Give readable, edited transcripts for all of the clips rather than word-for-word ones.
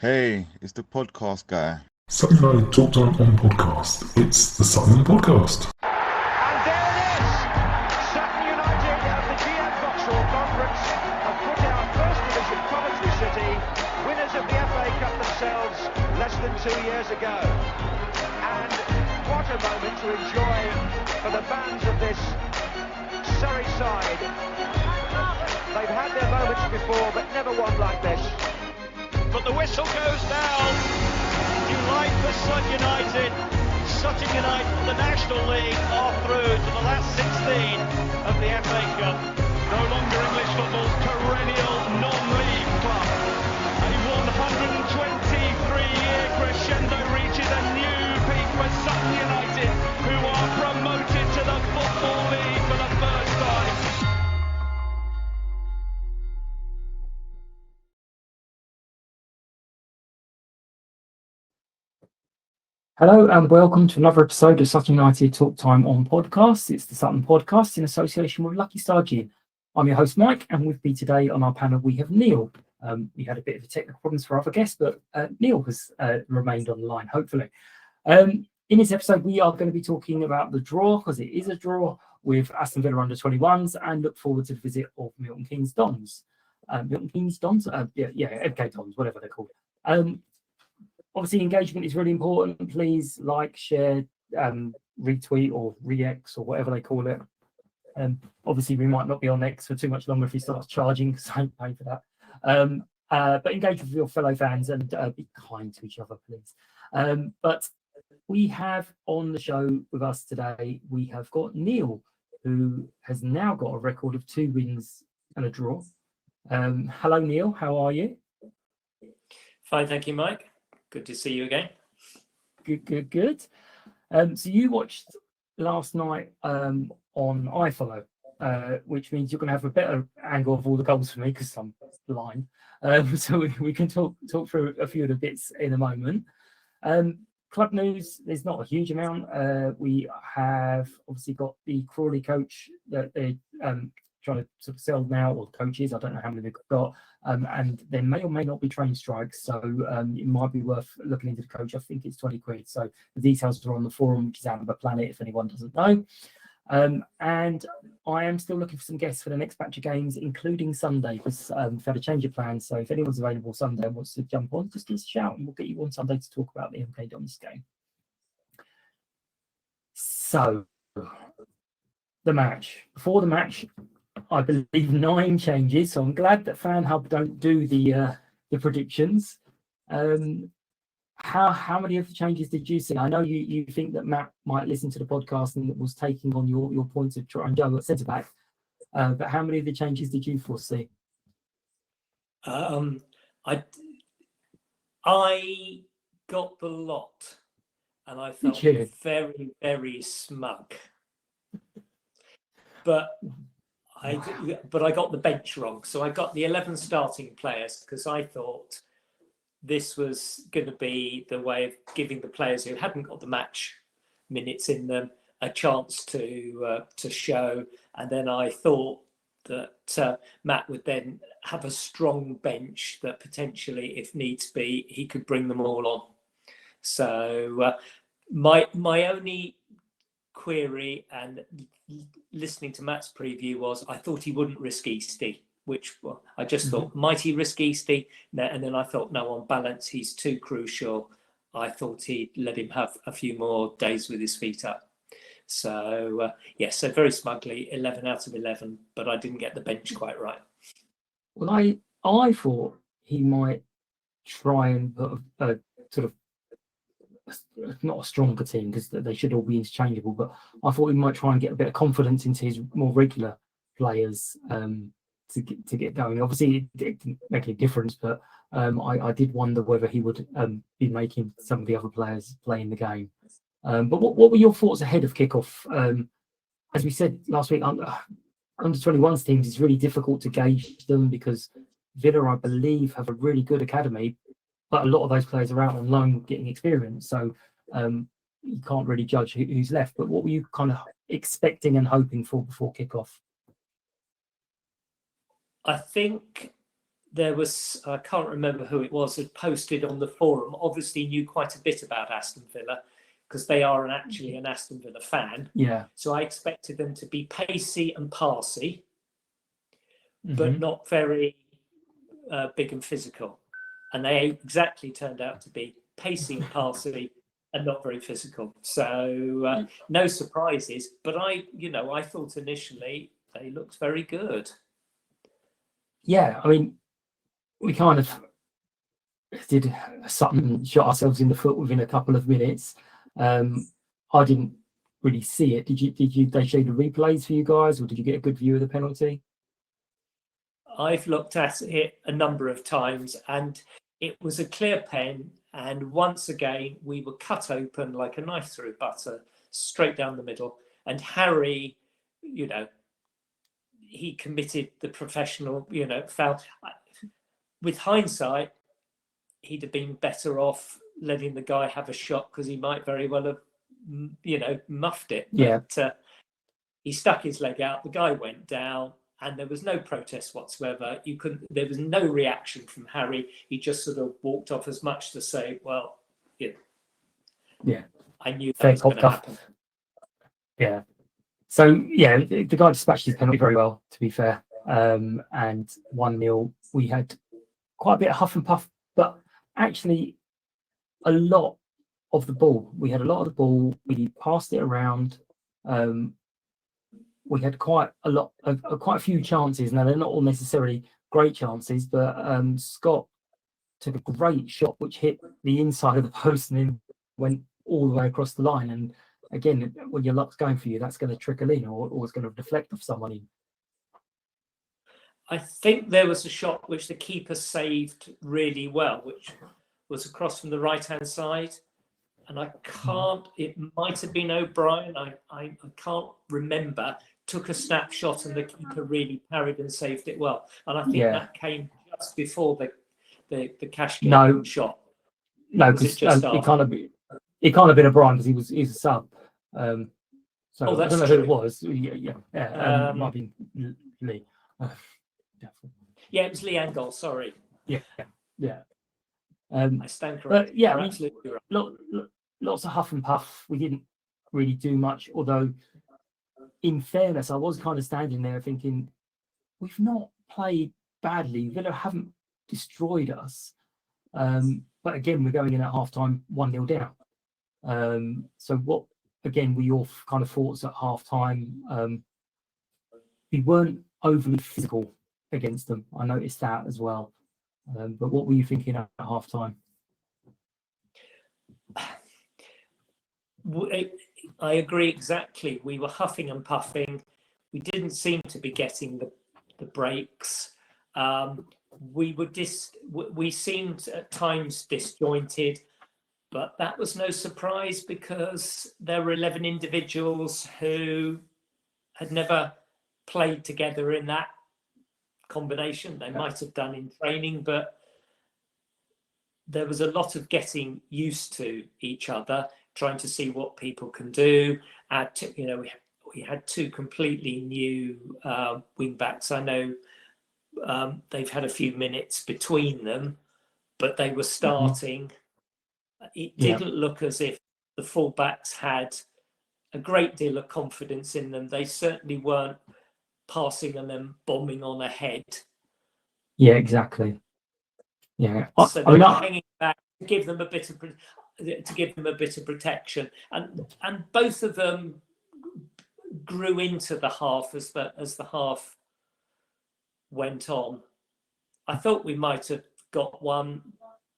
Hey, it's the podcast guy. Sutton United Talk Time on podcast. It's the Sutton Podcast. And there it is! Sutton United at the GM Vauxhall Conference have put out First Division Coventry City, winners of the FA Cup themselves less than 2 years ago. And what a moment to enjoy for the fans of this Surrey side. They've had their moments before, but never one like this. But the whistle goes down. Delight for Sutton United. Sutton United from the National League are through to the last 16 of the FA Cup. No longer English football's perennial non-league club. A 123-year crescendo reaches a new peak for Sutton United, who are promoted to the Football League for the first time. Hello and welcome to another episode of Sutton United Talk Time on podcast. It's the Sutton Podcast in association with Lucky Star Gin. I'm your host Mike, and with me today on our panel we have Neil. We had a bit of technical problems for our other guests, but Neil has remained on the line, hopefully. In this episode we are going to be talking about the draw, because it is a draw with Aston Villa under 21s, and look forward to the visit of Milton Keynes Dons. Milton Keynes Dons? MK Dons, whatever they're called. Obviously, engagement is really important. Please like, share, retweet or re-X or whatever they call it. Obviously, we might not be on X for too much longer if he starts charging, because I don't pay for that. But engage with your fellow fans and be kind to each other, please. But we have on the show with us today, we have got Neil, who has now got a record of 2 wins and a draw. Hello, Neil. How are you? Fine, thank you, Mike. Good to see you again. Good. So you watched last night on iFollow, which means you're going to have a better angle of all the goals for me because I'm blind. So we can talk through a few of the bits in a moment. Club news, there's not a huge amount. We have obviously got the Crawley coach that they're trying to sort of sell now, or coaches, I don't know how many they've got, and there may or may not be train strikes, so it might be worth looking into the coach. I think it's 20 quid, so the details are on the forum, which is out of the planet if anyone doesn't know. And I am still looking for some guests for the next batch of games, including Sunday, because we've had a change of plans, so if anyone's available Sunday and wants to jump on, just give us a shout and we'll get you on Sunday to talk about the MK Dons game. So, the match. Before the match, I believe 9 changes, so I'm glad that FanHub don't do the predictions. How many of the changes did you see? I know you think that Matt might listen to the podcast and was taking on your point of trying to go at centre back, but how many of the changes did you foresee? I got the lot, and I felt very, very smug. But I got the bench wrong. So I got the 11 starting players because I thought this was going to be the way of giving the players who hadn't got the match minutes in them a chance to show. And then I thought that Matt would then have a strong bench that potentially, if needs be, he could bring them all on. So my only query, and listening to Matt's preview, was I thought he wouldn't risk Eastie, which I just thought, might he risk Eastie? And then I thought, no, on balance, he's too crucial. I thought he'd let him have a few more days with his feet up. So, so very smugly, 11 out of 11, but I didn't get the bench quite right. Well, I thought he might try and put a sort of, not a stronger team because they should all be interchangeable, but I thought he might try and get a bit of confidence into his more regular players to get going. Obviously, it didn't make a difference, but I did wonder whether he would be making some of the other players play in the game. But what were your thoughts ahead of kickoff? As we said last week, under 21s teams, it's really difficult to gauge them because Villa, I believe, have a really good academy, but a lot of those players are out on loan getting experience. So you can't really judge who's left. But what were you kind of expecting and hoping for before kickoff? I think there was, I can't remember who it was, had posted on the forum, obviously knew quite a bit about Aston Villa because they are actually an Aston Villa fan. Yeah. So I expected them to be pacey and passy, Mm-hmm. but not very big and physical. And they exactly turned out to be pacey and passy and not very physical. So no surprises. But I thought initially they looked very good. Yeah, I mean, we kind of did something, shot ourselves in the foot within a couple of minutes. I didn't really see it. Did you? They showed the replays for you guys, or did you get a good view of the penalty? I've looked at it a number of times, and it was a clear pen. And once again, we were cut open like a knife through butter, straight down the middle. And Harry, he committed the professional, foul. With hindsight, he'd have been better off letting the guy have a shot because he might very well have, muffed it. Yeah. But he stuck his leg out. The guy went down, and there was no protest whatsoever. There was no reaction from Harry. He just sort of walked off as much to say, "Well, yeah, I knew that was going to happen." Yeah. So yeah, the guy dispatched his penalty very well, to be fair. And 1-0, we had quite a bit of huff and puff, but actually a lot of the ball. We had a lot of the ball. We passed it around. We had quite a few chances. Now they're not all necessarily great chances, but Scott took a great shot which hit the inside of the post and then went all the way across the line. And again, when your luck's going for you, that's going to trickle in, or it's going to deflect off someone in. I think there was a shot which the keeper saved really well, which was across from the right-hand side. And I can't, it might have been O'Brien, I can't remember, took a snapshot and the keeper really parried and saved it well. And I think that came just before the cash game shot. No, because it can't have been O'Brien because he's a sub. So I don't know who it was. Might have been Lee. Yeah, it was Lee Angol, sorry. Yeah. I stand corrected. But yeah, absolutely right. Lots of huff and puff. We didn't really do much, although in fairness, I was kind of standing there thinking, we've not played badly. Villa haven't destroyed us. But again, we're going in at half-time 1-0 down. So what, again, we all kind of thoughts at half-time. We weren't overly physical against them. I noticed that as well. But what were you thinking at half-time? I agree exactly. We were huffing and puffing. We didn't seem to be getting the breaks. We seemed at times disjointed, but that was no surprise because there were 11 individuals who had never played together in that combination. They might have done in training, but there was a lot of getting used to each other, trying to see what people can do. We had two completely new wing backs. I know they've had a few minutes between them, but they were starting. It didn't look as if the fullbacks had a great deal of confidence in them. They certainly weren't passing and then bombing on ahead. Yeah, exactly. Yeah, so they were hanging back to give them a bit of protection, and both of them grew into the half as the half went on. I thought we might have got one,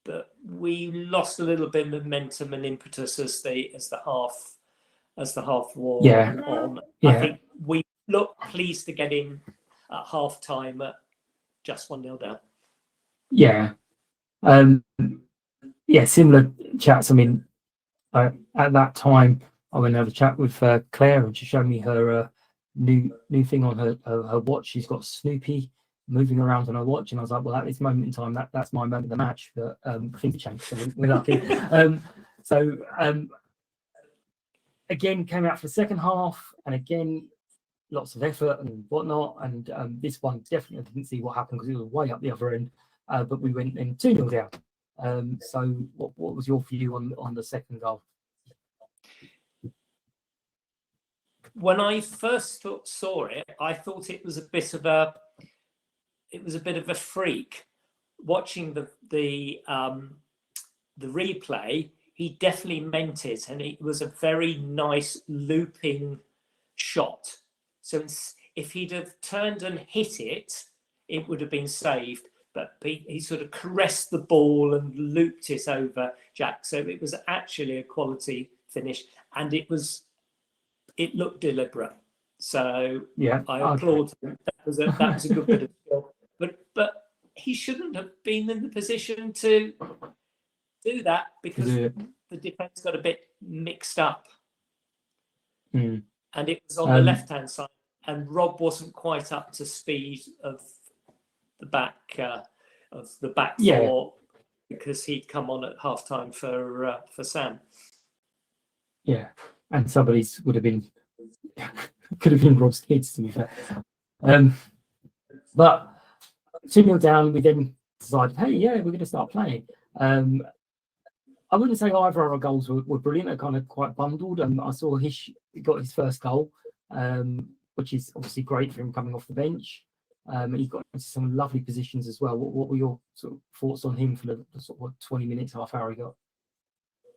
but we lost a little bit of momentum and impetus as the half wore on. Yeah. I think we looked pleased to get in at half time at just 1-0 down. Yeah. Similar chats. I mean, at that time, I went and had a chat with Claire, and she showed me her new thing on her watch. She's got Snoopy moving around on her watch, and I was like, well, at this moment in time, that's my moment of the match. But things changed, so we're lucky. Again, came out for the second half, and again, lots of effort and whatnot. And this one definitely didn't see what happened because it was way up the other end. but we went in 2-0 down. So what was your view on the second goal? When I first saw it, I thought it was a bit of a freak. Watching the replay, he definitely meant it, and it was a very nice looping shot. So if he'd have turned and hit it, it would have been saved. But he sort of caressed the ball and looped it over Jack. So it was actually a quality finish, and it looked deliberate. So Yeah, I applaud him. That was a good bit of skill. But he shouldn't have been in the position to do that, because the defence got a bit mixed up. And it was on the left-hand side, and Rob wasn't quite up to speed of the back four, because he'd come on at half-time for Sam. Yeah, and somebody's could have been Rob's kids, to be fair. But 2-0 down, we then decided, hey, yeah, we're going to start playing. I wouldn't say either of our goals were brilliant. They're kind of quite bundled. I saw he got his first goal, which is obviously great for him coming off the bench. He got into some lovely positions as well. What were your sort of thoughts on him for the sort of 20 minutes, half hour he got?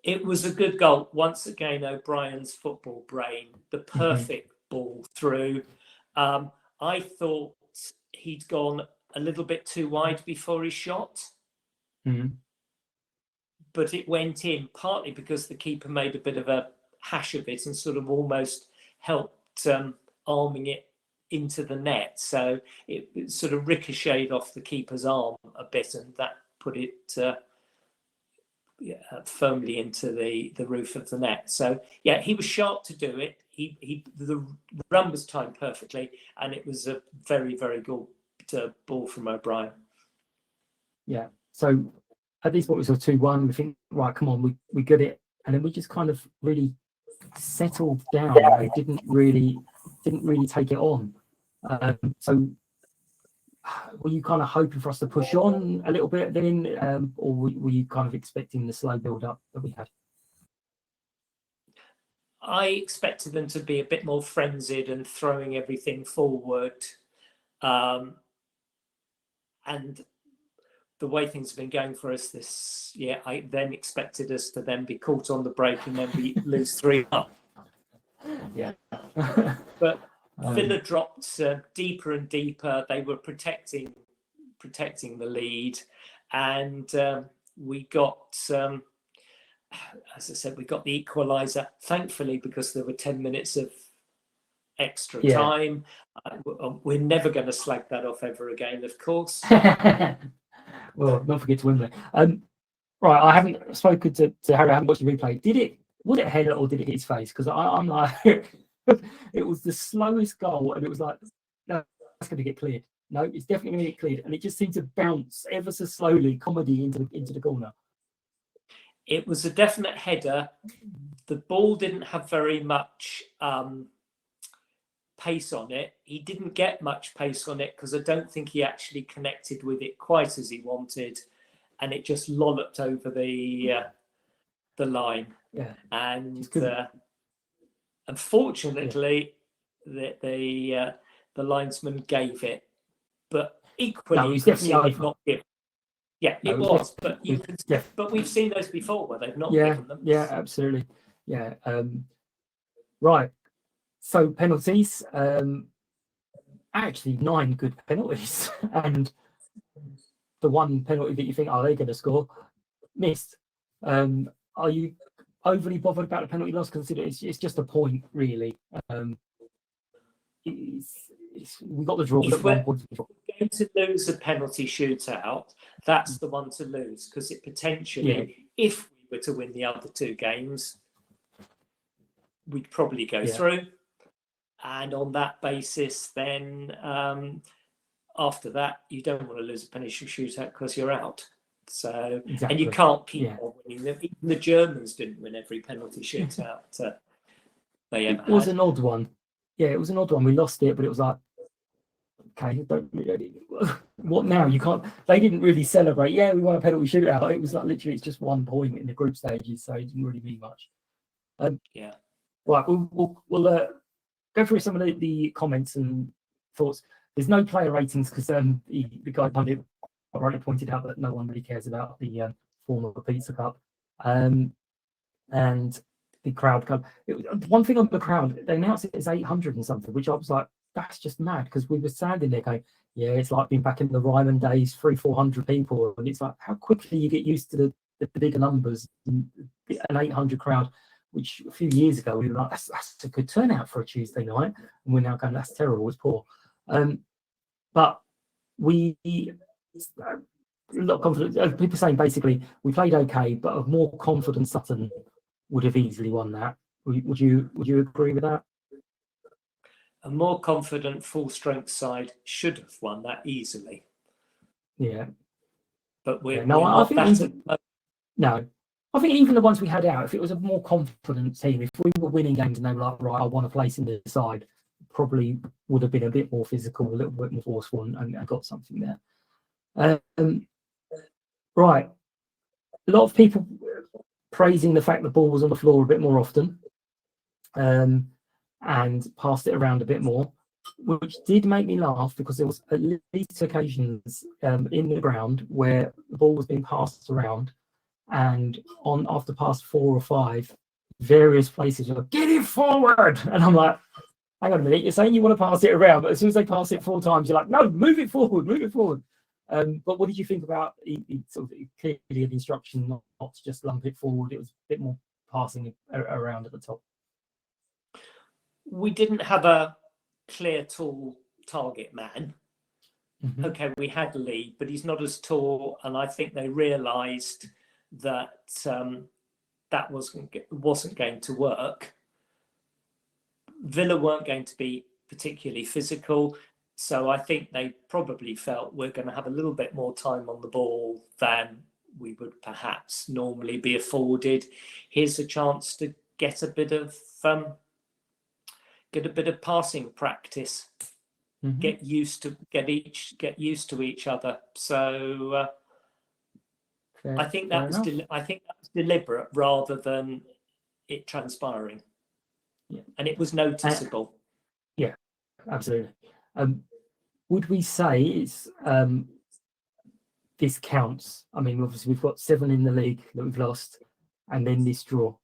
It was a good goal. Once again, O'Brien's football brain, the perfect ball through. I thought he'd gone a little bit too wide before he shot. But it went in, partly because the keeper made a bit of a hash of it and sort of almost helped arming it into the net. So it sort of ricocheted off the keeper's arm a bit, and that put it firmly into the roof of the net. So yeah, he was sharp to do it. The run was timed perfectly, and it was a very, very good ball from O'Brien. Yeah. So at this point we saw 2-1. We think, right, come on, we get it, and then we just kind of really settled down. We didn't really take it on. So were you kind of hoping for us to push on a little bit then, or were you kind of expecting the slow build up that we had? I expected them to be a bit more frenzied and throwing everything forward. And the way things have been going for us this year, I then expected us to then be caught on the break and then we lose 3-0. Yeah. But Villa dropped deeper and deeper. They were protecting the lead, and we got, as I said, we got the equaliser. Thankfully, because there were 10 minutes of extra time. We're never going to slag that off ever again, of course. Well, don't forget to Wembley. Right, I haven't spoken to Harry. I haven't watched the replay. Would it head it or did it hit his face? Because I'm like, it was the slowest goal, and it was like, no, that's going to get cleared. No, it's definitely going to get cleared, and it just seemed to bounce ever so slowly, comedy into the corner. It was a definite header. The ball didn't have very much pace on it. He didn't get much pace on it because I don't think he actually connected with it quite as he wanted, and it just lolloped over the line. Yeah, and unfortunately, the linesman gave it, but equally, no, he's definitely not given. Yeah, no, it was, but but we've seen those before where they've not given them. Yeah, absolutely. Yeah. Right. So penalties, actually 9 good penalties, and the one penalty that you think, they're going to score, missed. Are you overly bothered about the penalty loss? Consider it's just a point, really. We got the draw. If we're going to lose a penalty shootout, that's the one to lose, because it potentially, if we were to win the other 2 games, we'd probably go through. And on that basis, then after that, you don't want to lose a penalty shootout because you're out. So, and you can't keep on winning them. Even the Germans didn't win every penalty shootout they ever had. It was an odd one. Yeah, it was an odd one. We lost it, but it was like, okay, what now? You can't. They didn't really celebrate. Yeah, we won a penalty shootout. It was like literally it's just 1 point in the group stages, so it didn't really mean much. Yeah. Right, we'll go through some of the comments and thoughts. There's no player ratings because the guy pundit rightly pointed out that no one really cares about the form of the Pizza Cup, and the crowd cup. One thing on the crowd, they announced it as 800 and something, which I was like, that's just mad, because we were standing there going, yeah, it's like being back in the Ryman days, 300-400 people, and it's like how quickly you get used to the bigger numbers. An 800 crowd, which a few years ago we were like, that's a good turnout for a Tuesday night, and we're now going, that's terrible, it's poor. But we a lot of confidence. People saying basically we played okay, but of more confident Sutton would have easily won that. Would you agree with that? A more confident full strength side should have won that easily. Yeah, but we're no, not I think even the ones we had out, if it was a more confident team, if we were winning games and they were like, right, I want a place in the side, probably would have been a bit more physical, a little bit more forceful, and got something there. Right, a lot of people praising the fact the ball was on the floor a bit more often, and passed it around a bit more, which did make me laugh because there was at least occasions in the ground where the ball was being passed around, and after past 4 or 5, various places you're like, get it forward, and I'm like, hang on a minute, you're saying you want to pass it around, but as soon as they pass it 4 times, you're like, no, move it forward. But what did you think about sort of clearly an instruction not to just lump it forward? It was a bit more passing around at the top. We didn't have a clear, tall target man. Mm-hmm. Okay, we had Lee, but he's not as tall, and I think they realised that that wasn't going to work. Villa weren't going to be particularly physical, so I think they probably felt we're going to have a little bit more time on the ball than we would perhaps normally be afforded. Here's a chance to get a bit of passing practice, mm-hmm. get used to each other. So I think that was deliberate rather than it transpiring. Yeah. And it was noticeable. Yeah, absolutely. Would we say it's this counts? I mean, obviously we've got 7 in the league that we've lost, and then this draw.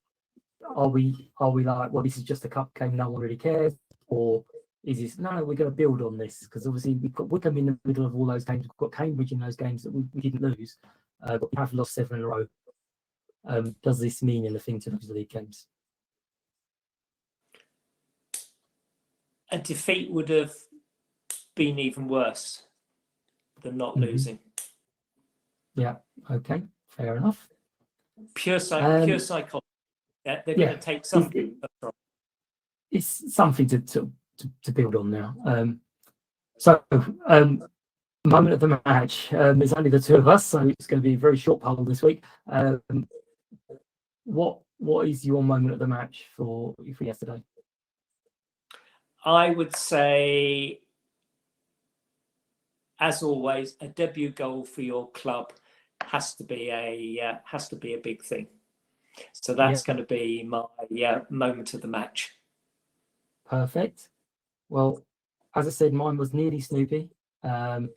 Are we like, well, this is just a cup game, no one really cares, or is this no? We're going to build on this because obviously we've got Wickham in the middle of all those games. We've got Cambridge in those games that we didn't lose, but we have lost 7 in a row. Does this mean anything to those league games? A defeat would have been even worse than not losing. Yeah. Okay. Fair enough. Pure psychology. Yeah, they're going to take something. It's something to build on now. Moment of the match. There's only the 2 of us, so it's going to be a very short poll this week. What is your moment of the match for yesterday? I would say, as always, a debut goal for your club has to be a big thing. So that's going to be my moment of the match. Perfect. Well, as I said, mine was nearly Snoopy. Then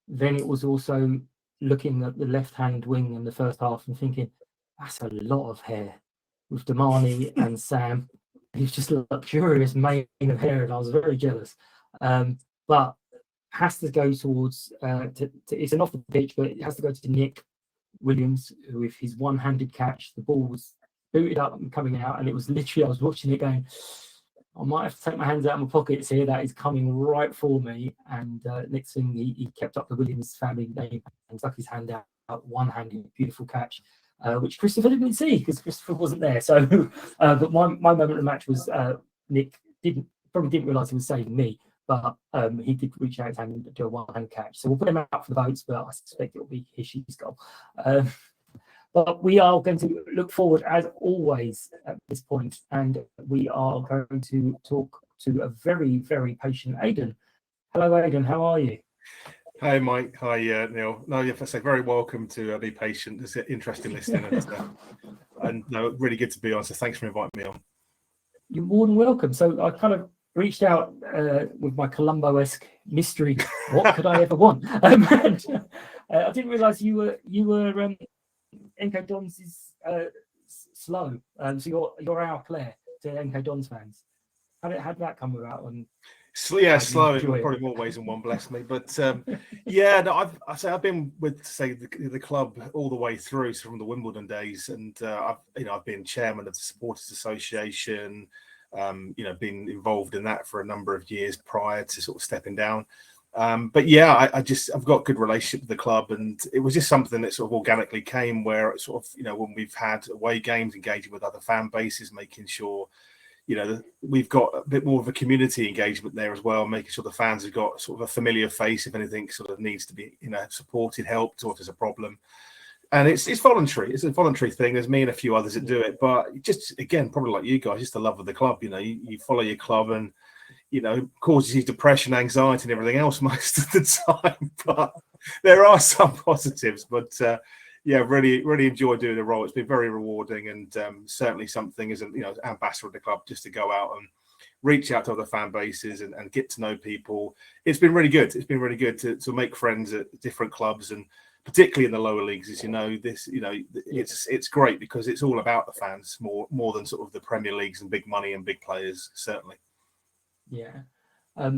it was also looking at the left-hand wing in the first half and thinking, that's a lot of hair. With Damani and Sam, he's just a luxurious mane of hair, and I was very jealous. But has to go towards, it's an off the pitch, but it has to go to Nick Williams, who with his one-handed catch, the ball was booted up and coming out, and it was literally, I was watching it going, I might have to take my hands out of my pockets here, that is coming right for me. And next thing, he kept up the Williams family name and stuck his hand out one-handed, beautiful catch, which Christopher didn't see because Christopher wasn't there. So, but my moment of the match was Nick probably didn't realise he was saving me, but he did reach out and do a one-hand catch. So we'll put him out for the votes, but I suspect it'll be Hishi's goal. But we are going to look forward, as always, at this point, and we are going to talk to a very, very patient Aiden. Hello, Aiden. How are you? Hi, Mike. Hi, Neil. No, if I say very welcome to Be Patient. It's interesting listening, and no, really good to be on. So thanks for inviting me on. You're more than welcome. So I kind of reached out with my Columbo-esque mystery. What could I ever want? And, I didn't realise you were MK Dons is slow. So you're our player to MK Dons fans. How did that come about? And Yeah, slow in probably more ways than one, bless me. But yeah, no, I've been with the club all the way through, so from the Wimbledon days, and I've been chairman of the Supporters Association, been involved in that for a number of years prior to sort of stepping down. But yeah, I've got a good relationship with the club, and it was just something that sort of organically came where it sort of, when we've had away games, engaging with other fan bases, making sure we've got a bit more of a community engagement there as well, making sure the fans have got sort of a familiar face if anything sort of needs to be, supported, helped, or if there's a problem. And it's voluntary. It's a voluntary thing. There's me and a few others that do it. But just, again, probably like you guys, just the love of the club. You follow your club and, causes you depression, anxiety and everything else most of the time. But there are some positives. But yeah, really enjoy doing the role. It's been very rewarding, and certainly something as an ambassador of the club, just to go out and reach out to other fan bases and get to know people. It's been really good. It's been really good to make friends at different clubs, and particularly in the lower leagues. As it's great because it's all about the fans more than sort of the Premier Leagues and big money and big players. Certainly. Yeah. I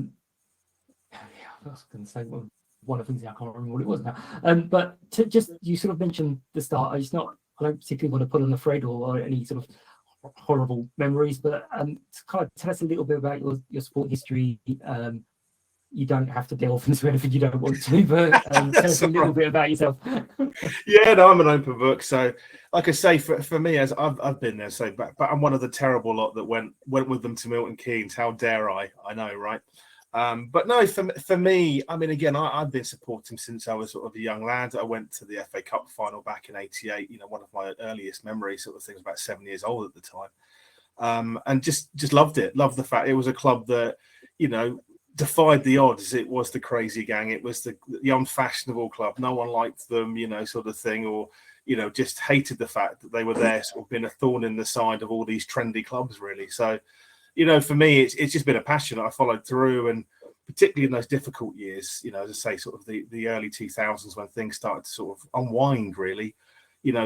was going to say one of the things I can't remember what it was now. But you sort of mentioned the start. I don't particularly want to put on a thread or any sort of horrible memories, but to kind of tell us a little bit about your sport history. You don't have to delve into anything you don't want to, but tell us a little bit about yourself. Yeah, no, I'm an open book. So, like I say, for me, as I've been there, so but I'm one of the terrible lot that went with them to Milton Keynes. How dare I? I know, right? But no, for me, I mean, again, I've been supporting since I was sort of a young lad. I went to the FA Cup final back in '88. One of my earliest memories, sort of thing, was about 7 years old at the time, and just loved it. Loved the fact it was a club that defied the odds. It was the crazy gang. It was the unfashionable club. No one liked them, sort of thing, or just hated the fact that they were there, sort of been a thorn in the side of all these trendy clubs, really. So. For me, it's just been a passion that I followed through, and particularly in those difficult years, as I say, sort of the early 2000s when things started to sort of unwind, really.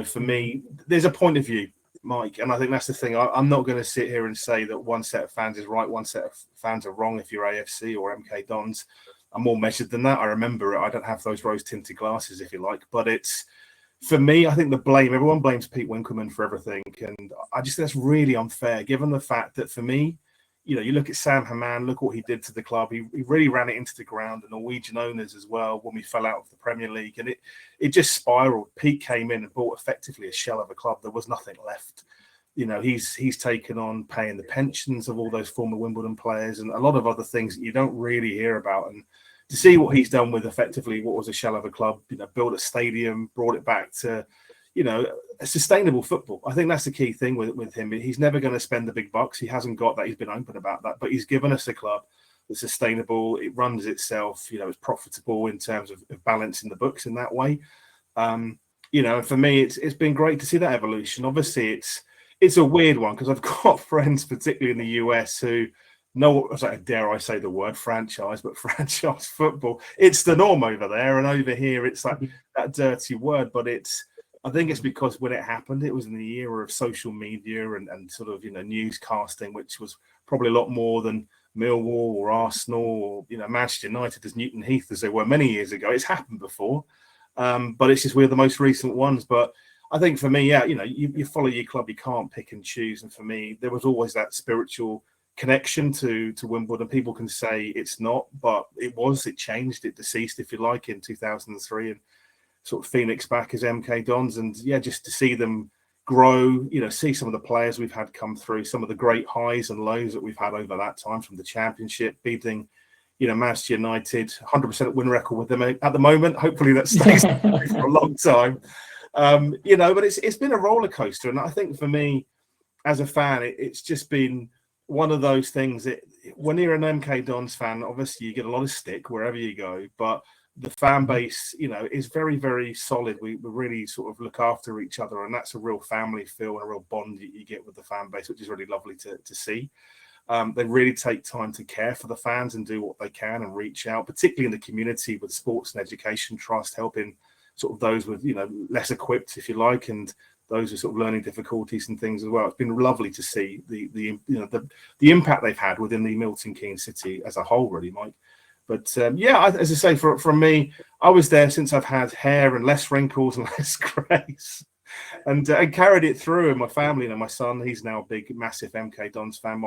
For me, there's a point of view, Mike, and I think that's the thing. I'm not going to sit here and say that one set of fans is right, one set of fans are wrong if you're AFC or MK Dons. I'm more measured than that. I remember it. I don't have those rose-tinted glasses, if you like, but it's, for me, I think everyone blames Pete Winkleman for everything. And I just think that's really unfair, given the fact that for me, you look at Sam Haman, look what he did to the club. He really ran it into the ground, the Norwegian owners as well, when we fell out of the Premier League. And it just spiraled. Pete came in and bought effectively a shell of a club. There was nothing left. He's taken on paying the pensions of all those former Wimbledon players and a lot of other things that you don't really hear about. And to see what he's done with effectively what was a shell of a club, built a stadium, brought it back to, a sustainable football. I think that's the key thing with him. He's never going to spend the big bucks. He hasn't got that. He's been open about that, but he's given us a club that's sustainable. It runs itself. It's profitable in terms of balancing the books in that way. And for me, it's been great to see that evolution. Obviously, it's a weird one because I've got friends, particularly in the US, who dare I say the word franchise, but franchise football, it's the norm over there. And over here, it's like that dirty word, but I think it's because when it happened, it was in the era of social media and sort of, newscasting, which was probably a lot more than Millwall or Arsenal or, Manchester United as Newton Heath as they were many years ago. It's happened before, but it's just we're the most recent ones. But I think for me, yeah, you follow your club, you can't pick and choose. And for me, there was always that spiritual connection to Wimbledon. People can say it's not, but it changed, it deceased, if you like, in 2003 and sort of Phoenix back as MK Dons. And yeah, just to see them grow, see some of the players we've had come through, some of the great highs and lows that we've had over that time from the Championship, beating, Manchester United, 100% win record with them at the moment. Hopefully that stays for a long time. But it's been a roller coaster. And I think for me as a fan, it's just been one of those things that when you're an MK Dons fan, obviously you get a lot of stick wherever you go, but the fan base, is very, very solid. We really sort of look after each other, and that's a real family feel and a real bond that you get with the fan base, which is really lovely to see. They really take time to care for the fans and do what they can and reach out, particularly in the community with Sports and Education Trust, helping sort of those with, less equipped, if you like, and those with sort of learning difficulties and things as well. It's been lovely to see the impact they've had within the Milton Keynes city as a whole, really, Mike. But as I say, from me, I was there since I've had hair and less wrinkles and less grace, and carried it through. And my family, my son, he's now a big, massive MK Dons fan.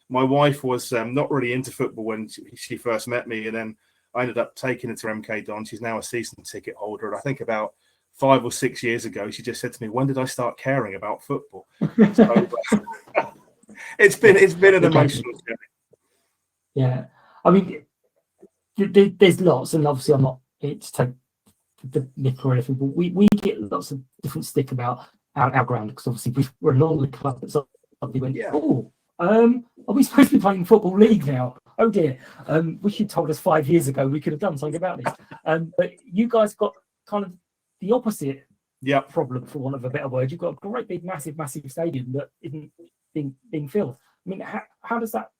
My wife was not really into football when she first met me, and then I ended up taking her to MK Dons. She's now a season ticket holder, and I think about 5 or 6 years ago, she just said to me, "When did I start caring about football?" So, it's been an emotional journey. Yeah, I mean, there's lots, and obviously I'm not here to take the nick or anything, but we get lots of different stick about our ground, because obviously we're a normal club that suddenly went, are we supposed to be playing Football League now? Oh dear. Wish you'd told us 5 years ago, we could have done something about this. But you guys got kind of the opposite problem, for want of a better word. You've got a great big, massive stadium that isn't being filled. I mean, how does that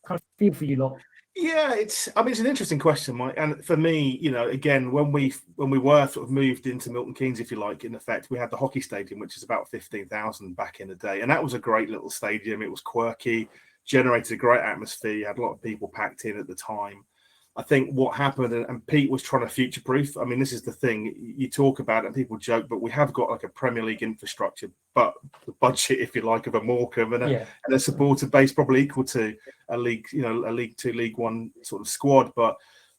kind of feel for you lot? Yeah, it's an interesting question, Mike. And for me, again, when we were sort of moved into Milton Keynes, if you like, in effect, we had the hockey stadium, which is about 15,000 back in the day. And that was a great little stadium. It was quirky, generated a great atmosphere. You had a lot of people packed in at the time. I think what happened, and Pete was trying to future-proof. I mean, this is the thing. You talk about it and people joke, but we have got like a Premier League infrastructure, but the budget, if you like, of a Morecambe and a supporter base probably equal to a League, a League Two, League One sort of squad. But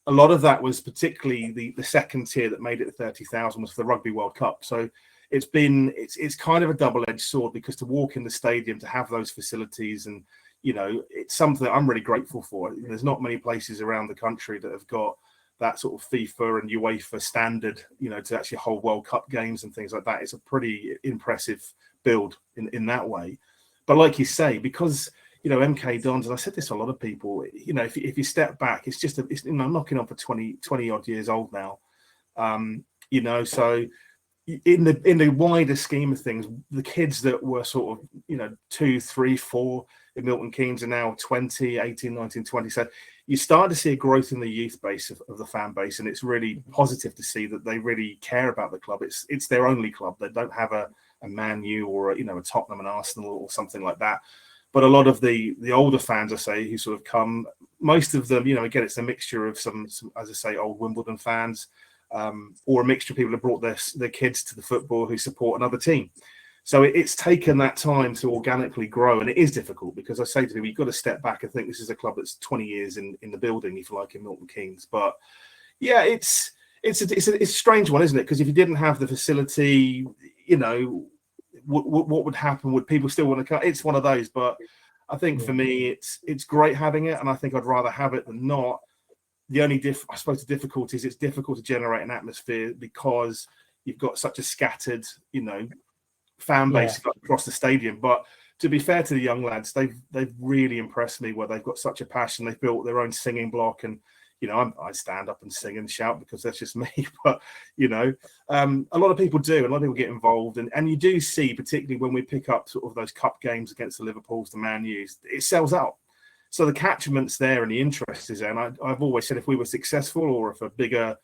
a lot of that was particularly the second tier that made it 30,000 was for the Rugby World Cup. So it's kind of a double-edged sword, because to walk in the stadium, to have those facilities, and it's something that I'm really grateful for. There's not many places around the country that have got that sort of FIFA and UEFA standard, to actually hold World Cup games and things like that. It's a pretty impressive build in that way. But like you say, because, MK Dons, and I said this to a lot of people, if you step back, it's just, I'm knocking on for 20 odd years old now. So in the wider scheme of things, the kids that were sort of, 2, 3, 4 in Milton Keynes are now 20, 18, 19, 20. So you start to see a growth in the youth base of the fan base, and it's really positive to see that they really care about the club. It's their only club. They don't have a Man U or a Tottenham and Arsenal or something like that. But a lot of the older fans, I say, who sort of come, most of them, again, it's a mixture of some, as I say, old Wimbledon fans, or a mixture of people who brought their kids to the football who support another team. So it's taken that time to organically grow, and it is difficult, because I say to people, you've got to step back and think this is a club that's 20 years in the building, if you like, in Milton Keynes. But yeah, it's a strange one, isn't it? Because if you didn't have the facility, what would happen? Would people still want to come? It's one of those. But I think for me, it's great having it, and I think I'd rather have it than not. The only I suppose the difficulty is it's difficult to generate an atmosphere, because you've got such a scattered, fan base across the stadium. But to be fair to the young lads, they've really impressed me, where they've got such a passion. They've built their own singing block, and I stand up and sing and shout because that's just me. But a lot of people do, and a lot of people get involved, and you do see, particularly when we pick up sort of those cup games against the Liverpools, the Man U's, it sells out. So the catchment's there and the interest is there. And I've always said, if we were successful, or if a bigger,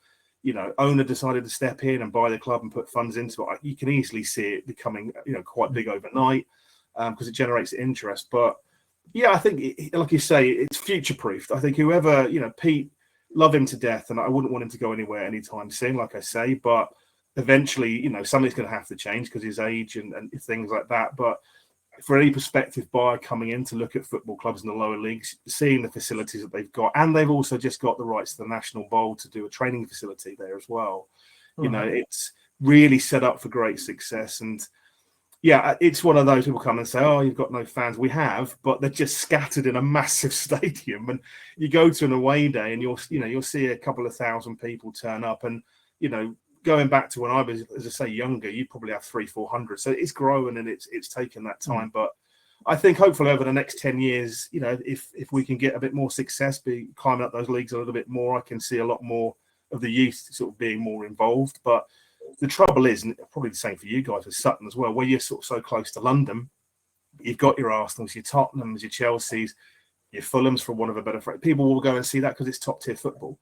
owner decided to step in and buy the club and put funds into it, you can easily see it becoming, quite big overnight, because it generates interest. But yeah, I think, like you say, it's future-proofed. I think whoever, Pete, love him to death, and I wouldn't want him to go anywhere anytime soon, like I say. But eventually, something's going to have to change because his age and things like that. But for any prospective buyer coming in to look at football clubs in the lower leagues, seeing the facilities that they've got, and they've also just got the rights to the National Bowl to do a training facility there as well. It's really set up for great success. And yeah, it's one of those people come and say, "Oh, you've got no fans." We have, but they're just scattered in a massive stadium. And you go to an away day, and you'll see a couple of thousand people turn up, and going back to when I was, as I say, younger, you probably have 300-400. So it's growing, and it's taken that time. But I think hopefully over the next 10 years, if we can get a bit more success, be climbing up those leagues a little bit more, I can see a lot more of the youth sort of being more involved. But the trouble is, and probably the same for you guys with Sutton as well, where you're sort of so close to London, you've got your Arsenals, your Tottenhams, your Chelseas, your Fulhams, for one of a better phrase. People will go and see that because it's top tier football.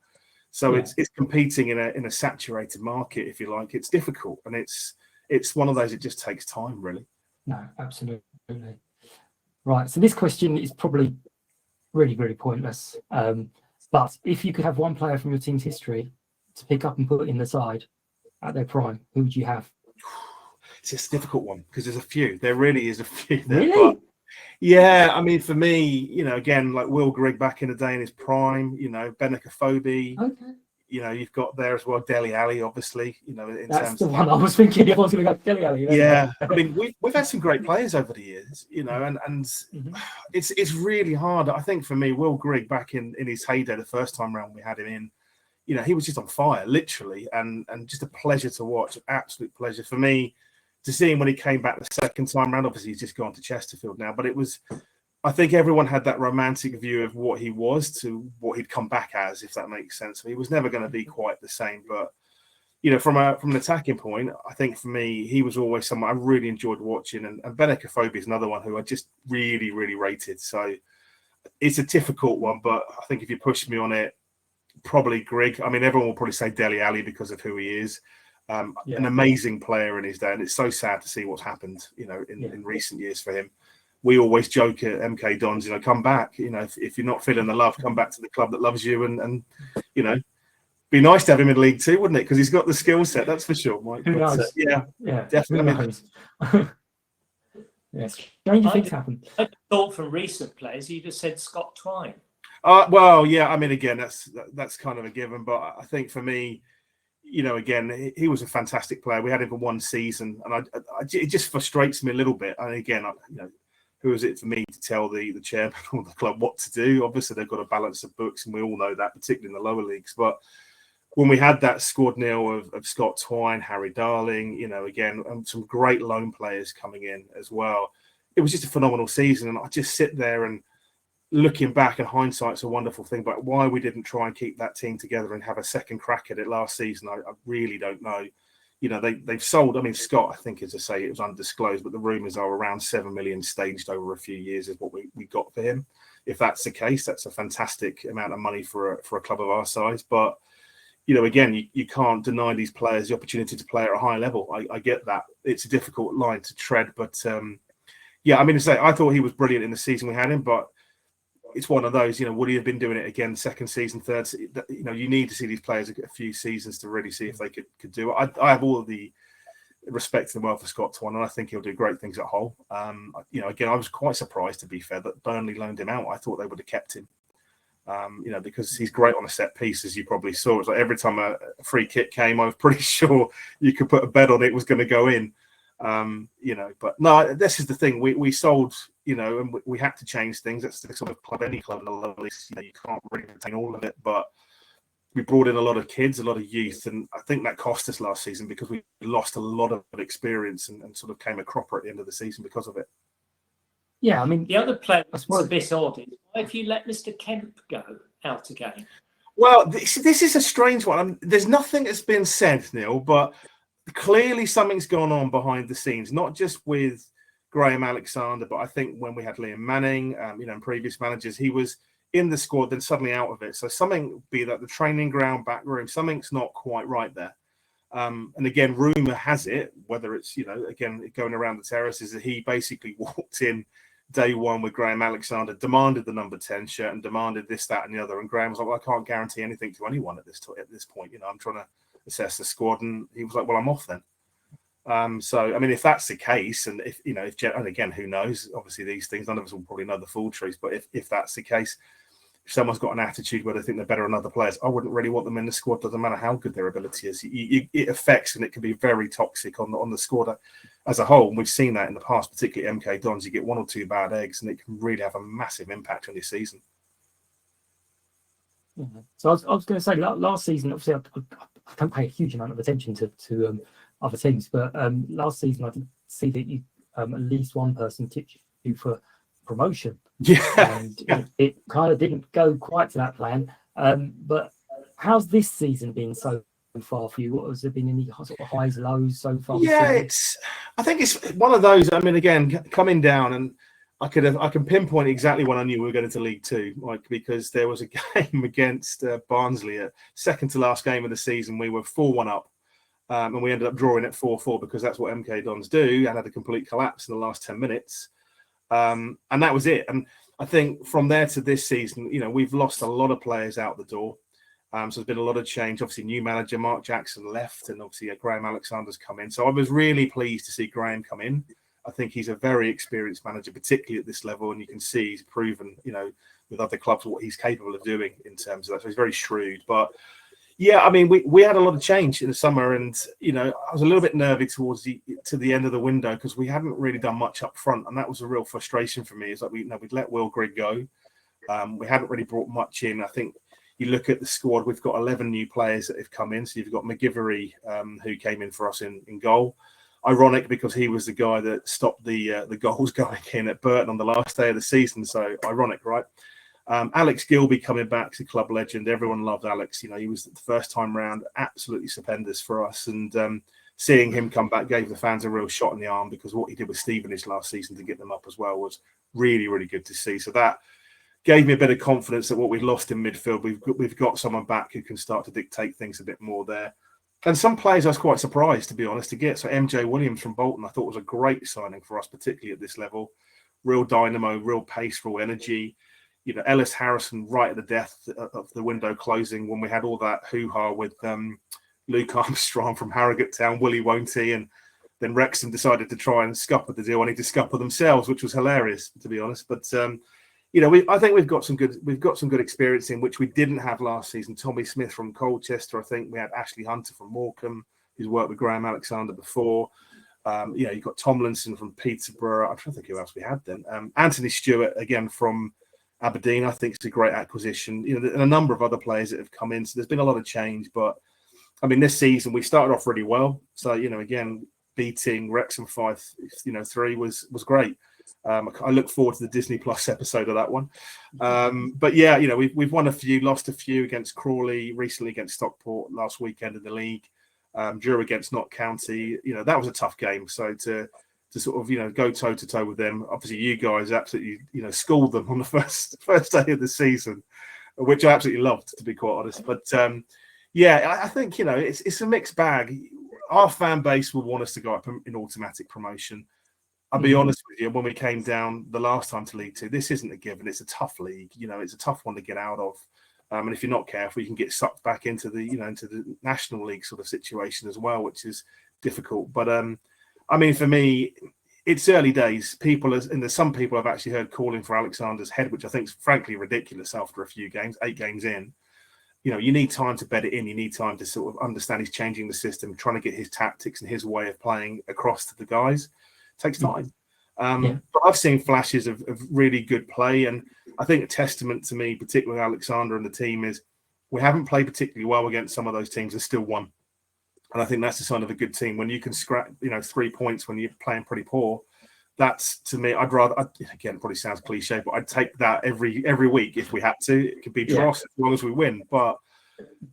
So it's competing in a saturated market, if you like. It's difficult, and it's one of those. It just takes time, really. No, absolutely. Right. So this question is probably really, really pointless. But if you could have one player from your team's history to pick up and put in the side at their prime, who would you have? It's just a difficult one because there's a few. There really is a few. There, Really? but yeah, I mean, for me, again, like Will Grigg back in the day in his prime, Benica Phobie, Okay. you've got there as well, Dele Alli, obviously, in That's terms the of one I was thinking. I was going to go Dele Alli. yeah. I mean, we've had some great players over the years, and Mhm. it's really hard. I think for me, Will Grigg back in his heyday, the first time round we had him in, he was just on fire, literally, and just a pleasure to watch, an absolute pleasure for me to see him when he came back the second time round. Obviously, he's just gone to Chesterfield now, but I think everyone had that romantic view of what he was to what he'd come back as, if that makes sense. So he was never going to be quite the same, but from an attacking point, I think for me, he was always someone I really enjoyed watching, and Benica Phobie is another one who I just really, really rated. So it's a difficult one, but I think if you push me on it, probably Grigg. I mean, everyone will probably say Dele Alli because of who he is. An amazing player in his day, and it's so sad to see what's happened, in recent years for him. We always joke at MK Dons, come back. If you're not feeling the love, come back to the club that loves you, and be nice to have him in League Two, wouldn't it? Because he's got the skill set, that's for sure, Mike. Who knows? Yeah, definitely. Yes, stranger things happen. I thought from recent players, you just said Scott Twine. Well, yeah. I mean, again, that's kind of a given, but I think for me, again, he was a fantastic player. We had him for one season, and it just frustrates me a little bit. And again, who is it for me to tell the chairman or the club what to do? Obviously, they've got a balance of books, and we all know that, particularly in the lower leagues. But when we had that squad, Neil, of Scott Twine, Harry Darling, again, and some great loan players coming in as well, it was just a phenomenal season. And I just sit there and looking back, and hindsight's a wonderful thing, but why we didn't try and keep that team together and have a second crack at it last season, I really don't know. They've sold, I mean, Scott, I think, as I say, it was undisclosed, but the rumours are around 7 million staged over a few years is what we got for him. If that's the case, that's a fantastic amount of money for a club of our size. But, again, you can't deny these players the opportunity to play at a high level. I get that. It's a difficult line to tread. But, I mean, to say, I thought he was brilliant in the season we had him, but it's one of those, would he have been doing it again second season, third? You need to see these players a few seasons to really see if they could do it. I have all of the respect and well for Scott Twine, and I think he'll do great things at Hull. Again, I was quite surprised, to be fair, that Burnley loaned him out. I thought they would have kept him, because he's great on a set piece, as you probably saw. It was like every time a free kick came, I was pretty sure you could put a bet on it was going to go in. But no, this is the thing. We sold, and we had to change things. That's the sort of club, any club in the lower leagues, you can't really retain all of it. But we brought in a lot of kids, a lot of youth, and I think that cost us last season because we lost a lot of experience and sort of came a cropper at the end of the season because of it. Yeah, I mean, The other player that's a bit odd is why have you let Mr. Kemp go out again? Well, this is a strange one. There's nothing that's been said, Neil, but clearly something's gone on behind the scenes, not just with Graham Alexander, but I think when we had Liam Manning, and previous managers, he was in the squad, then suddenly out of it. So something, be that the training ground, back room, something's not quite right there. And again, rumour has it, whether it's, again, going around the terraces, that he basically walked in day one with Graham Alexander, demanded the number 10 shirt and demanded this, that, and the other. And Graham was like, well, I can't guarantee anything to anyone at this point. I'm trying to assess the squad, and he was like, well, I'm off then. So I mean, if that's the case, and and again, who knows, obviously these things, none of us will probably know the full truth, but if that's the case, if someone's got an attitude where they think they're better than other players, I wouldn't really want them in the squad. Doesn't matter how good their ability is. It affects, and it can be very toxic on the squad as a whole. And we've seen that in the past, particularly MK Dons. You get one or two bad eggs, and it can really have a massive impact on your season. Mm-hmm. So I was going to say, last season, obviously, I don't pay a huge amount of attention to other teams, but last season I did see that you at least one person tipped you for promotion. Yeah. And it kind of didn't go quite to that plan. But how's this season been so far for you? What has there been any sort of highs, lows so far? Yeah, I think it's one of those. I mean, again, coming down, and I can pinpoint exactly when I knew we were going into League Two, like, because there was a game against Barnsley, second to last game of the season. We were 4-1 up, and we ended up drawing at 4-4 because that's what MK Dons do, and had a complete collapse in the last 10 minutes. And that was it. And I think from there to this season, we've lost a lot of players out the door. So there's been a lot of change. Obviously, new manager Mark Jackson left, and obviously Graham Alexander's come in. So I was really pleased to see Graham come in. I think he's a very experienced manager, particularly at this level, and you can see he's proven, with other clubs what he's capable of doing in terms of that. So he's very shrewd. But yeah, I mean, we had a lot of change in the summer, and I was a little bit nervy towards the end of the window because we hadn't really done much up front, and that was a real frustration for me. It's like we'd let Will Grigg go. We hadn't really brought much in. I think you look at the squad, we've got 11 new players that have come in. So you've got McGivery, who came in for us in goal. Ironic because he was the guy that stopped the goals going in at Burton on the last day of the season. So ironic, right? Alex Gilby coming back to club legend. Everyone loved Alex. He was the first time round, absolutely stupendous for us. And seeing him come back gave the fans a real shot in the arm, because what he did with Stevenage last season to get them up as well was really, really good to see. So that gave me a bit of confidence that what we'd lost in midfield, we've got someone back who can start to dictate things a bit more there. And some players I was quite surprised, to be honest, to get. So MJ Williams from Bolton, I thought was a great signing for us, particularly at this level. Real dynamo, real pace, real energy. Ellis Harrison right at the death of the window closing when we had all that hoo-ha with Luke Armstrong from Harrogate Town, Willie Won't he? And then Wrexham decided to try and scupper the deal, and to scupper themselves, which was hilarious, to be honest. But I think we've got some good experience in which we didn't have last season. Tommy Smith from Colchester, I think we had Ashley Hunter from Morecambe, who's worked with Graham Alexander before. You've got Tomlinson from Peterborough. I'm trying to think who else we had then. Anthony Stewart again from Aberdeen, I think it's a great acquisition. And a number of other players that have come in. So there's been a lot of change, but I mean, this season we started off really well. So again, beating Wrexham 5-3 was great. I look forward to the Disney Plus episode of that one. But yeah, we've won a few, lost a few against Crawley, recently against Stockport last weekend in the league, drew against Notts County. That was a tough game. So to sort of go toe to toe with them, obviously you guys absolutely schooled them on the first day of the season, which I absolutely loved, to be quite honest. But I think it's a mixed bag. Our fan base will want us to go up in automatic promotion. I'll be honest with you, when we came down the last time to League Two, this isn't a given. It's a tough league. It's a tough one to get out of. And if you're not careful, you can get sucked back into the National League sort of situation as well, which is difficult. But I mean, for me, it's early days. There's some people I've actually heard calling for Alexander's head, which I think is frankly ridiculous after a few games, 8 games in. You need time to bed it in. You need time to sort of understand he's changing the system, trying to get his tactics and his way of playing across to the guys. Takes time. But I've seen flashes of really good play, and I think a testament to me, particularly Alexander and the team, is we haven't played particularly well against some of those teams and still won. And I think that's a sign of a good team. When you can scrap 3 points when you're playing pretty poor, that's, to me, again, it probably sounds cliche, but I'd take that every week if we had to. It could be dross as long as we win. But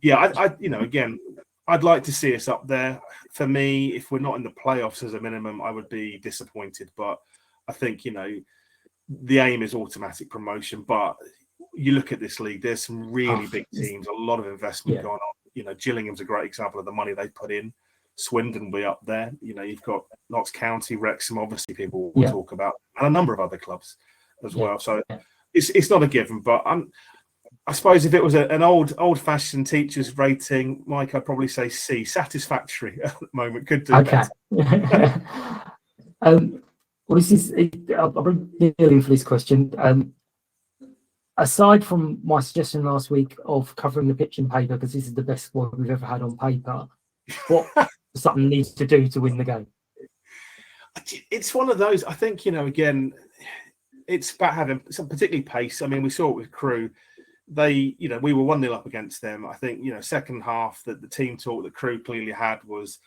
yeah, again, I'd like to see us up there. For me, if we're not in the playoffs as a minimum, I would be disappointed. But I think, the aim is automatic promotion. But you look at this league, there's some really big teams, a lot of investment going on. Gillingham's a great example of the money they put in. Swindon will be up there. You've got Notts County, Wrexham, obviously people will talk about, and a number of other clubs as well. So it's not a given, but I suppose if it was an old-fashioned teacher's rating, Mike, I'd probably say C, satisfactory at the moment. Could do better. Well, this is. I'll bring Neil in for this question. Aside from my suggestion last week of covering the pitch in paper, because this is the best squad we've ever had on paper, what Sutton needs to do to win the game? It's one of those. I think again, it's about having some particularly pace. I mean, we saw it with Crewe. We were 1-0 up against them. I think, second half that the team talk that Crewe clearly had was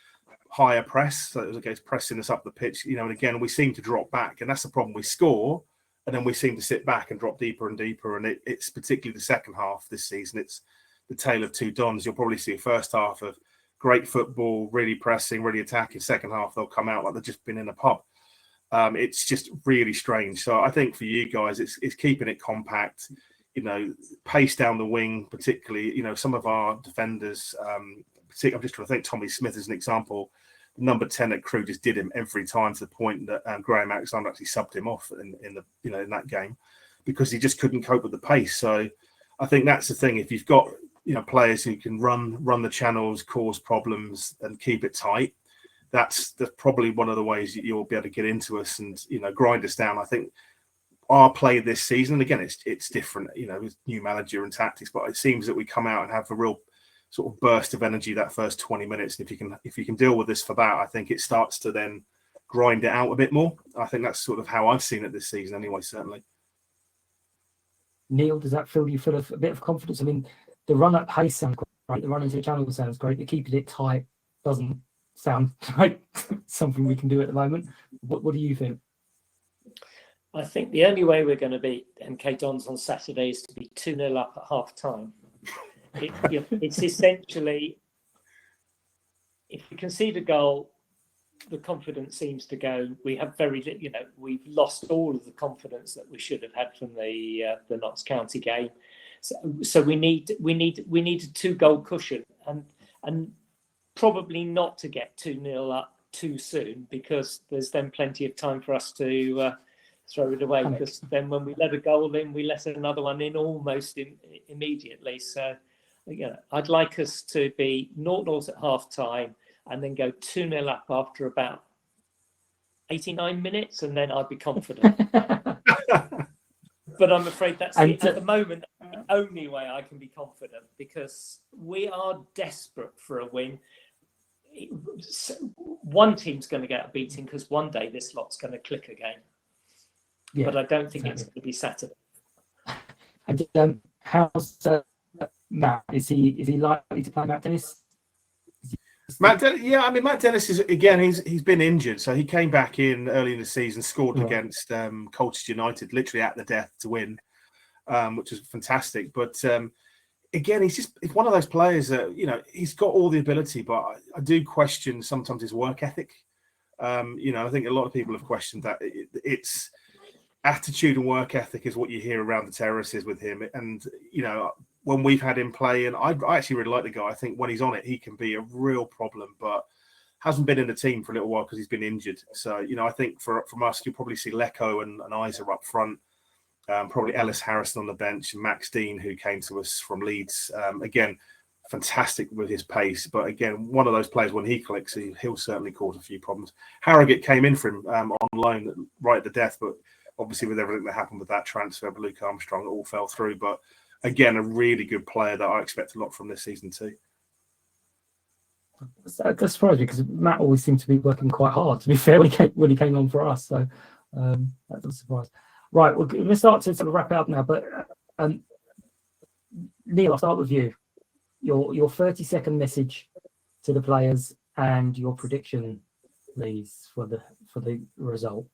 higher press. So it was against pressing us up the pitch, and again, we seem to drop back. And that's the problem. We score, and then we seem to sit back and drop deeper and deeper. And it's particularly the second half this season. It's the tale of two Dons. You'll probably see a first half of great football, really pressing, really attacking. Second half, they'll come out like they've just been in a pub. It's just really strange. So I think for you guys, it's keeping it compact, pace down the wing, particularly, some of our defenders, I'm just trying to think, Tommy Smith is an example. Number 10 at Crewe just did him every time, to the point that Graham Alexander actually subbed him off in that game, because he just couldn't cope with the pace. So I think that's the thing. If you've got players who can run the channels, cause problems, and keep it tight, that's probably one of the ways you'll be able to get into us and grind us down. I think our play this season, again, it's different, with new manager and tactics, but it seems that we come out and have a real sort of burst of energy that first 20 minutes. And if you can deal with this for that, I think it starts to then grind it out a bit more. I think that's sort of how I've seen it this season anyway, certainly. Neil, does that fill you full of a bit of confidence? I mean, the run up pace sounds great, the run into the channel sounds great, the keeping it tight doesn't sound like something we can do at the moment. What do you think? I think the only way we're going to beat MK Dons on Saturday is to be 2-0 up at half time. It's essentially, if we concede a goal, the confidence seems to go. We have we've lost all of the confidence that we should have had from the Notts County game. So we need a 2-goal cushion, and probably not to get 2-0 up too soon, because there's then plenty of time for us to throw it away. Because then when we let a goal in, we let another one in almost immediately. So I'd like us to be 0-0 at half time and then go 2-0 up after about 89 minutes, and then I'd be confident. But I'm afraid that's at the moment the only way I can be confident, because we are desperate for a win. One team's going to get a beating, because one day this lot's going to click again. Yeah, but I don't think it's going to be Saturday. And how's Matt? Is he likely to play Matt Dennis? Matt Dennis is, again, he's been injured, so he came back in early in the season, scored against Colchester United, literally at the death to win, which was fantastic. But again, he's one of those players that he's got all the ability, but I do question sometimes his work ethic. I think a lot of people have questioned that. It's attitude and work ethic is what you hear around the terraces with him, and when we've had him play, and I actually really like the guy. I think when he's on it, he can be a real problem, but hasn't been in the team for a little while because he's been injured. So, I think from us, you'll probably see Lecco and Isa up front, probably Ellis Harrison on the bench, and Max Dean, who came to us from Leeds. Again, fantastic with his pace, but again, one of those players, when he clicks, he'll certainly cause a few problems. Harrogate came in for him on loan right at the death, but obviously with everything that happened with that transfer, Luke Armstrong, it all fell through. But again, a really good player that I expect a lot from this season too. That surprised me, because Matt always seemed to be working quite hard, to be fair, when he came on for us. So that does surprise. Right, we're going to start to sort of wrap it up now. But Neil, I'll start with you. Your 30-second message to the players and your prediction, please, for the result.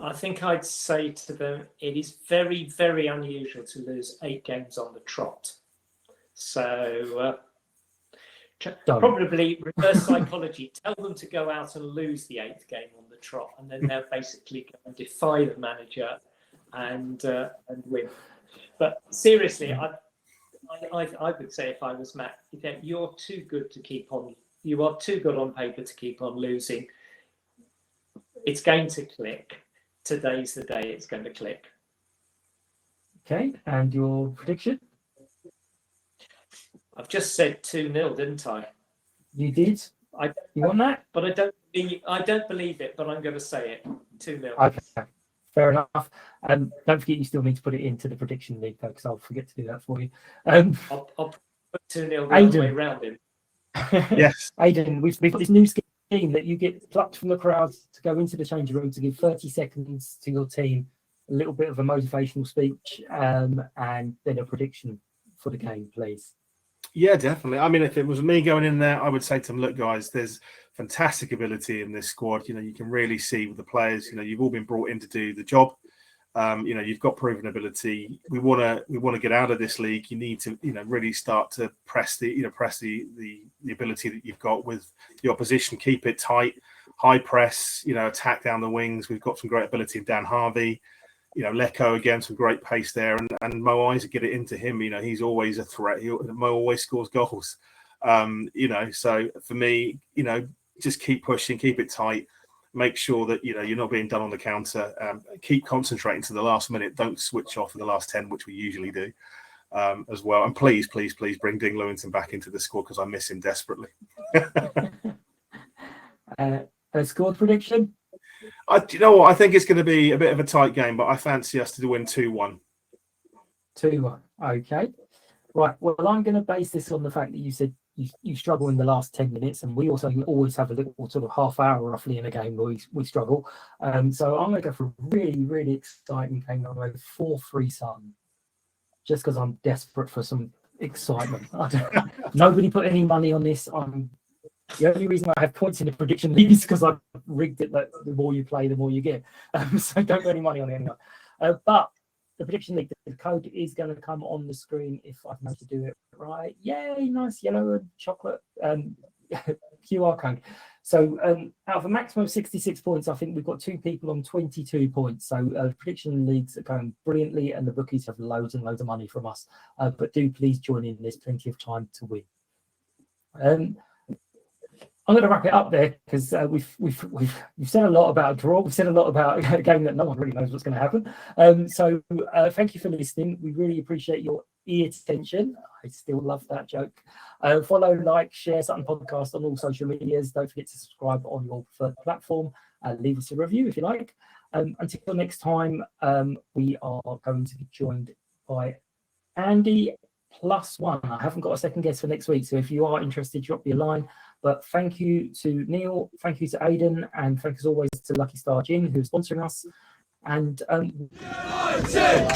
I think I'd say to them, it is very, very unusual to lose 8 games on the trot. So probably reverse psychology. Tell them to go out and lose the 8th game on the trot, and then they'll basically go and defy the manager and win. But seriously, I would say, if I was Matt, you're too good to keep on. You are too good on paper to keep on losing. It's going to click. Today's the day it's going to click. Okay, and your prediction? I've just said 2-0, didn't I? You did. You want that? But I don't believe it. But I'm going to say it. 2-0. Okay, fair enough. Don't forget, you still need to put it into the prediction league, because I'll forget to do that for you. I'll put 2-0 the other way around him. Yes, Aidan, we've got this new scheme that you get plucked from the crowd to go into the change room to give 30 seconds to your team, a little bit of a motivational speech, and then a prediction for the game, please. Yeah, definitely. I mean, if it was me going in there, I would say to them, look, guys, there's fantastic ability in this squad. You can really see with the players, you've all been brought in to do the job. You've got proven ability. We want to get out of this league. You need to, really start to press the ability that you've got with the opposition. Keep it tight, high press. Attack down the wings. We've got some great ability in Dan Harvey. Lecco again, some great pace there, and Mo Isaac, get it into him. He's always a threat. Mo always scores goals. So for me, just keep pushing, keep it tight. Make sure that you're not being done on the counter. Keep concentrating to the last minute. Don't switch off in the last 10, which we usually do as well. And please bring Dean Lewington back into the squad because I miss him desperately. A score prediction? I think it's going to be a bit of a tight game, but I fancy us to win 2-1. 2-1. Okay. Right. Well, I'm going to base this on the fact that you said you struggle in the last 10 minutes, and we also always have a little sort of half hour roughly in a game where we struggle. So I'm going to go for a really, really exciting game. I'm going to go 4-3 Sutton, just because I'm desperate for some excitement. Nobody put any money on this. The only reason I have points in the prediction league is because I've rigged it that the more you play, the more you get. So don't put any money on it anyway. But the prediction league, the code is going to come on the screen if I manage to do it right. Yay, nice yellow and chocolate QR code. So out of a maximum of 66 points, I think we've got 2 people on 22 points. So prediction leagues are going brilliantly, and the bookies have loads and loads of money from us. But do please join in. There's plenty of time to win. I'm going to wrap it up there because we've said a lot about a draw. We've said a lot about a game that no one really knows what's going to happen. So thank you for listening. We really appreciate your ear attention. I still love that joke. Follow, like, share Sutton Podcast on all social medias. Don't forget to subscribe on your preferred platform. Leave us a review if you like. Until next time, we are going to be joined by Andy +1. I haven't got a second guest for next week, so if you are interested, drop me a line. But thank you to Neil, thank you to Aiden, and thanks as always to Lucky Star Gin, who's sponsoring us. And United!